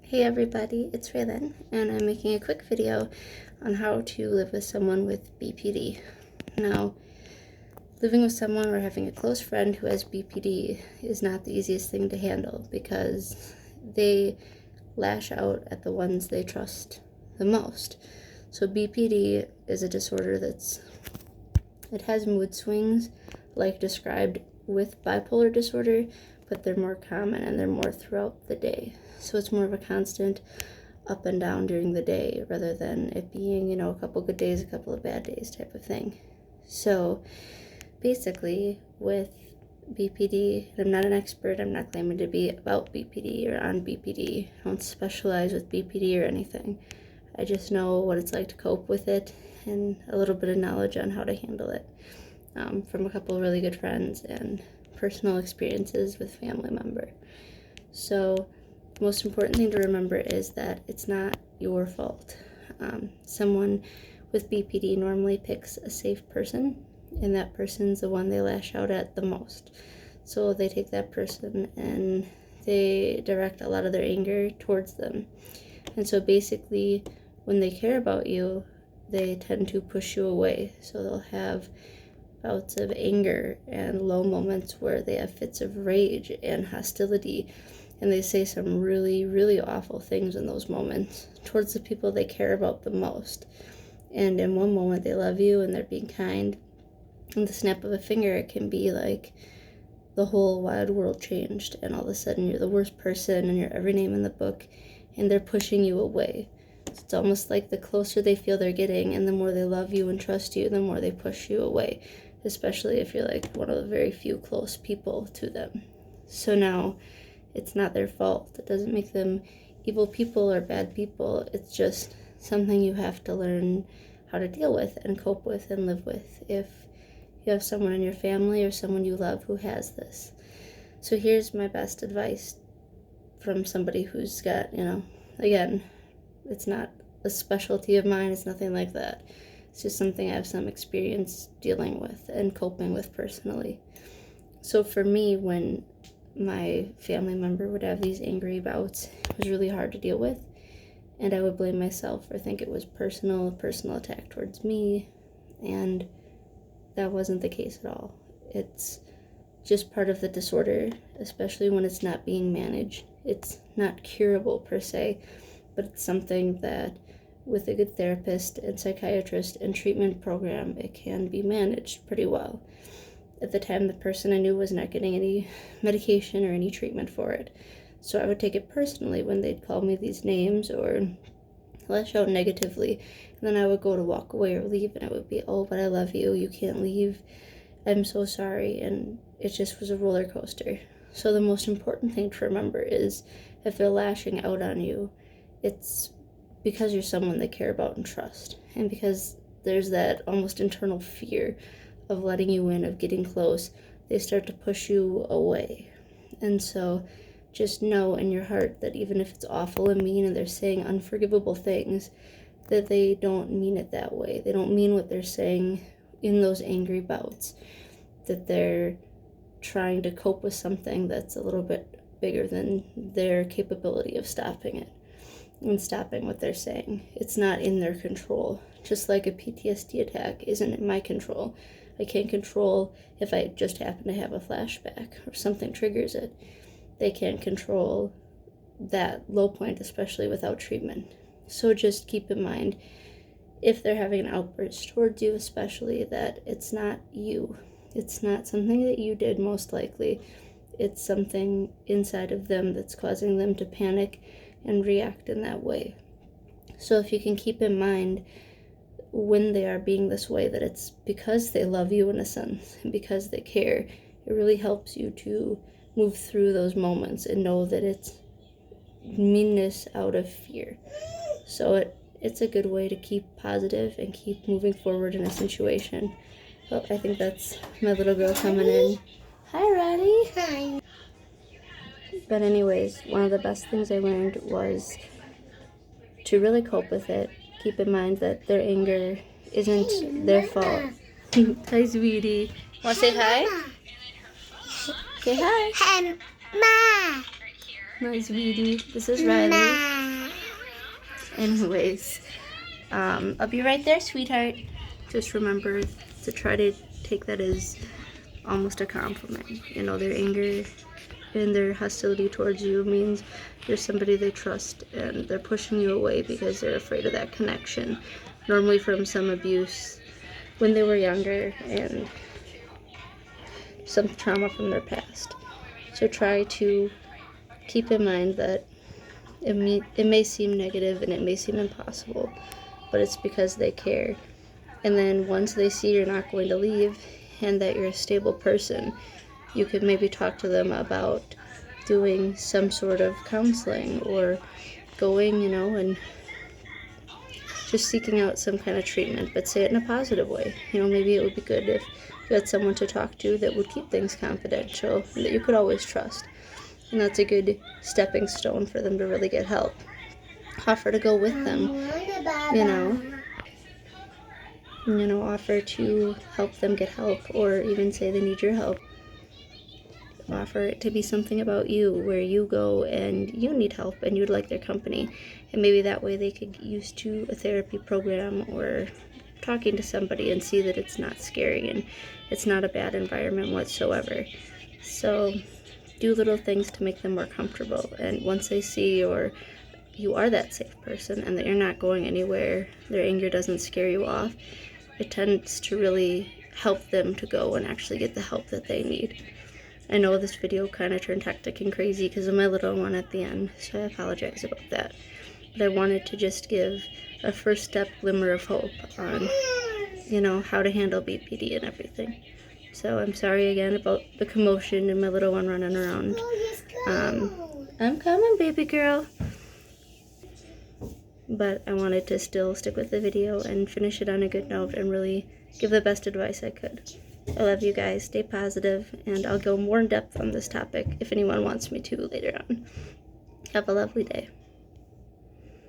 Hey everybody, it's Raylan, and I'm making a quick video on how to live with someone with BPD. Now, living with someone or having a close friend who has BPD is not the easiest thing to handle because they lash out at the ones they trust the most. So BPD is a disorder it has mood swings like described with bipolar disorder, but they're more common and they're more throughout the day. So it's more of a constant up and down during the day rather than it being, a couple good days, a couple of bad days type of thing. So basically with BPD, I'm not an expert, I'm not claiming to be about BPD or on BPD. I don't specialize with BPD or anything. I just know what it's like to cope with it and a little bit of knowledge on how to handle it from a couple of really good friends and personal experiences with family member. So the most important thing to remember is that it's not your fault. Someone with BPD normally picks a safe person, and that person's the one they lash out at the most. So they take that person and they direct a lot of their anger towards them. And so basically, when they care about you, they tend to push you away. So they'll have bouts of anger and low moments where they have fits of rage and hostility, and they say some really, really awful things in those moments towards the people they care about the most. And in one moment they love you and they're being kind, and the snap of a finger it can be like the whole wide world changed, and all of a sudden you're the worst person and you're every name in the book, and they're pushing you away. It's almost like the closer they feel they're getting and the more they love you and trust you, the more they push you away, especially if you're like one of the very few close people to them. So now it's not their fault. It doesn't make them evil people or bad people. It's just something you have to learn how to deal with and cope with and live with if you have someone in your family or someone you love who has this. So here's my best advice from somebody who's got, again, it's not a specialty of mine, it's nothing like that. It's just something I have some experience dealing with and coping with personally. So for me, when my family member would have these angry bouts, it was really hard to deal with, and I would blame myself or think it was a personal attack towards me, and that wasn't the case at all. It's just part of the disorder, especially when it's not being managed. It's not curable per se, but it's something that with a good therapist and psychiatrist and treatment program, it can be managed pretty well. At the time, the person I knew was not getting any medication or any treatment for it. So I would take it personally when they'd call me these names or lash out negatively. And then I would go to walk away or leave, and it would be, oh, but I love you, you can't leave, I'm so sorry. And it just was a roller coaster. So the most important thing to remember is if they're lashing out on you, it's because you're someone they care about and trust, and because there's that almost internal fear of letting you in, of getting close, they start to push you away. And so just know in your heart that even if it's awful and mean and they're saying unforgivable things, that they don't mean it that way. They don't mean what they're saying in those angry bouts, that they're trying to cope with something that's a little bit bigger than their capability of stopping it and stopping what they're saying. It's not in their control. Just like a PTSD attack isn't in my control. I can't control if I just happen to have a flashback or something triggers it. They can't control that low point, especially without treatment. So just keep in mind, if they're having an outburst towards you especially, that it's not you. It's not something that you did, most likely. It's something inside of them that's causing them to panic and react in that way. So if you can keep in mind when they are being this way, that it's because they love you in a sense, and because they care, it really helps you to move through those moments and know that it's meanness out of fear. So it's a good way to keep positive and keep moving forward in a situation. Oh, I think that's my little girl coming in. Hi, Roddy. Hi. But anyways, one of the best things I learned was to really cope with it. Keep in mind that their anger isn't their fault. Hi, sweetie. Want to say hi? Mama. Say hi. Hi, Ma. Nice, sweetie. This is Riley. Anyways, I'll be right there, sweetheart. Just remember to try to take that as almost a compliment. You know, their anger and their hostility towards you means you're somebody they trust, and they're pushing you away because they're afraid of that connection. Normally from some abuse when they were younger and some trauma from their past. So try to keep in mind that it may seem negative and it may seem impossible, but it's because they care. And then once they see you're not going to leave and that you're a stable person, you could maybe talk to them about doing some sort of counseling or going, you know, and just seeking out some kind of treatment, but say it in a positive way. You know, maybe it would be good if you had someone to talk to that would keep things confidential and that you could always trust. And that's a good stepping stone for them to really get help. Offer to go with them, you know, offer to help them get help, or even say they need your help. Offer it to be something about you, where you go and you need help and you'd like their company, and maybe that way they could get used to a therapy program or talking to somebody and see that it's not scary and it's not a bad environment whatsoever. So do little things to make them more comfortable, and once they see you are that safe person and that you're not going anywhere, their anger doesn't scare you off, it tends to really help them to go and actually get the help that they need. I know this video kind of turned hectic and crazy because of my little one at the end, so I apologize about that. But I wanted to just give a first step glimmer of hope on, you know, how to handle BPD and everything. So I'm sorry again about the commotion and my little one running around. I'm coming, baby girl. But I wanted to still stick with the video and finish it on a good note and really give the best advice I could. I love you guys. Stay positive, and I'll go more in depth on this topic if anyone wants me to later on. Have a lovely day.